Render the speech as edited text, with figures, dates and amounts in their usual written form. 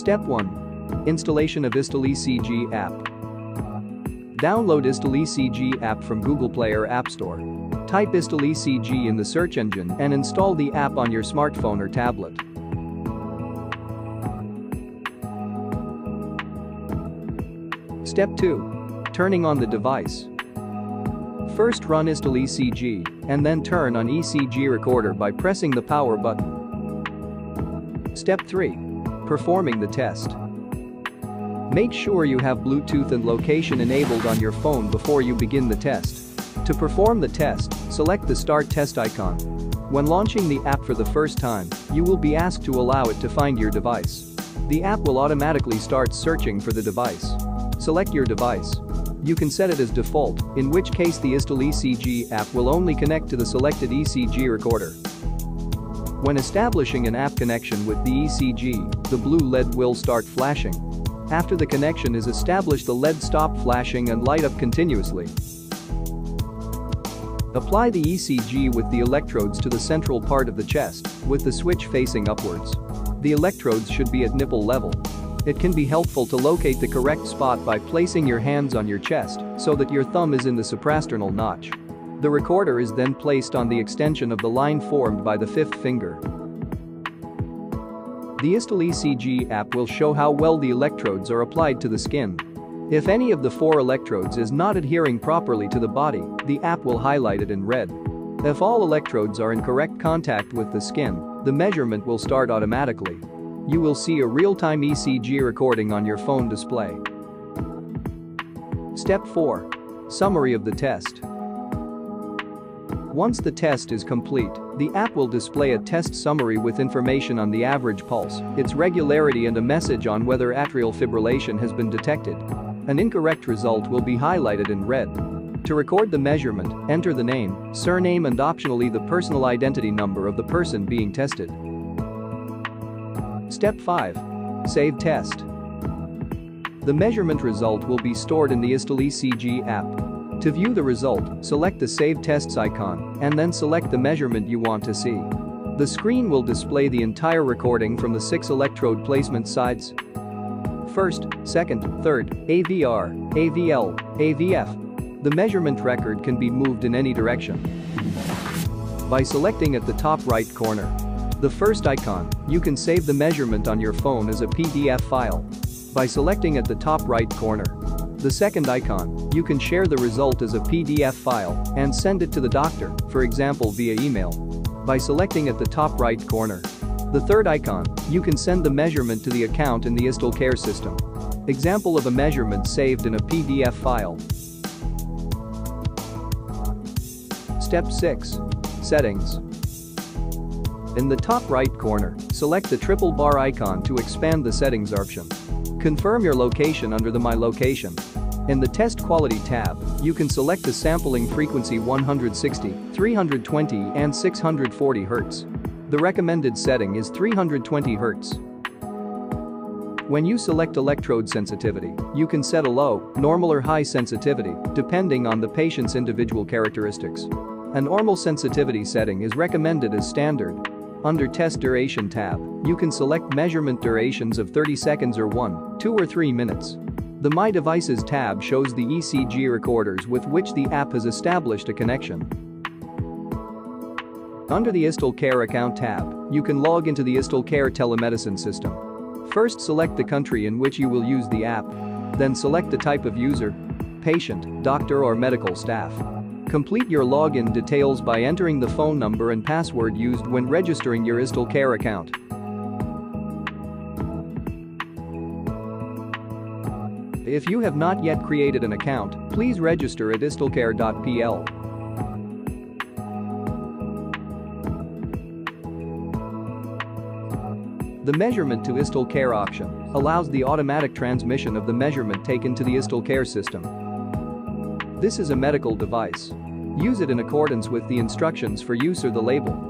Step 1. Installation of Istel ECG app. Download Istel ECG app from Google Play or App Store. Type Istel ECG in the search engine and install the app on your smartphone or tablet. Step 2. Turning on the device. First run Istel ECG and then turn on ECG Recorder by pressing the power button. Step 3. Performing the test. Make sure you have Bluetooth and location enabled on your phone before you begin the test. To perform the test, select the Start Test icon. When launching the app for the first time, you will be asked to allow it to find your device. The app will automatically start searching for the device. Select your device. You can set it as default, in which case the Istel ECG app will only connect to the selected ECG recorder. When establishing an app connection with the ECG, the blue LED will start flashing. After the connection is established, the LED stop flashing and light up continuously. Apply the ECG with the electrodes to the central part of the chest, with the switch facing upwards. The electrodes should be at nipple level. It can be helpful to locate the correct spot by placing your hands on your chest so that your thumb is in the suprasternal notch. The recorder is then placed on the extension of the line formed by the fifth finger. The Istel ECG app will show how well the electrodes are applied to the skin. If any of the 4 electrodes is not adhering properly to the body, the app will highlight it in red. If all electrodes are in correct contact with the skin, the measurement will start automatically. You will see a real-time ECG recording on your phone display. Step 4. Summary of the test. Once the test is complete, the app will display a test summary with information on the average pulse, its regularity and a message on whether atrial fibrillation has been detected. An incorrect result will be highlighted in red. To record the measurement, enter the name, surname and optionally the personal identity number of the person being tested. Step 5. Save test. The measurement result will be stored in the Istel ECG app. To view the result, select the Save Tests icon and then select the measurement you want to see. The screen will display the entire recording from the 6 electrode placement sides. First, second, third, AVR, AVL, AVF. The measurement record can be moved in any direction. By selecting at the top right corner the first icon, you can save the measurement on your phone as a PDF file. By selecting at the top right corner the second icon, you can share the result as a PDF file and send it to the doctor, for example via email. By selecting at the top right corner the third icon, you can send the measurement to the account in the Istel Care system. Example of a measurement saved in a PDF file. Step 6. Settings. In the top right corner, select the triple bar icon to expand the settings option. Confirm your location under the My Location. In the Test Quality tab, you can select the sampling frequency 160, 320 and 640 Hz. The recommended setting is 320 Hz. When you select electrode sensitivity, you can set a low, normal or high sensitivity, depending on the patient's individual characteristics. A normal sensitivity setting is recommended as standard. Under Test Duration tab, you can select measurement durations of 30 seconds or 1, 2 or 3 minutes. The My Devices tab shows the ECG recorders with which the app has established a connection. Under the Istel Care account tab, you can log into the Istel Care telemedicine system. First select the country in which you will use the app. Then select the type of user, patient, doctor or medical staff. Complete your login details by entering the phone number and password used when registering your Istel Care account. If you have not yet created an account, please register at istelcare.pl. The Measurement to Istel Care option allows the automatic transmission of the measurement taken to the Istel Care system. This is a medical device. Use it in accordance with the instructions for use or the label.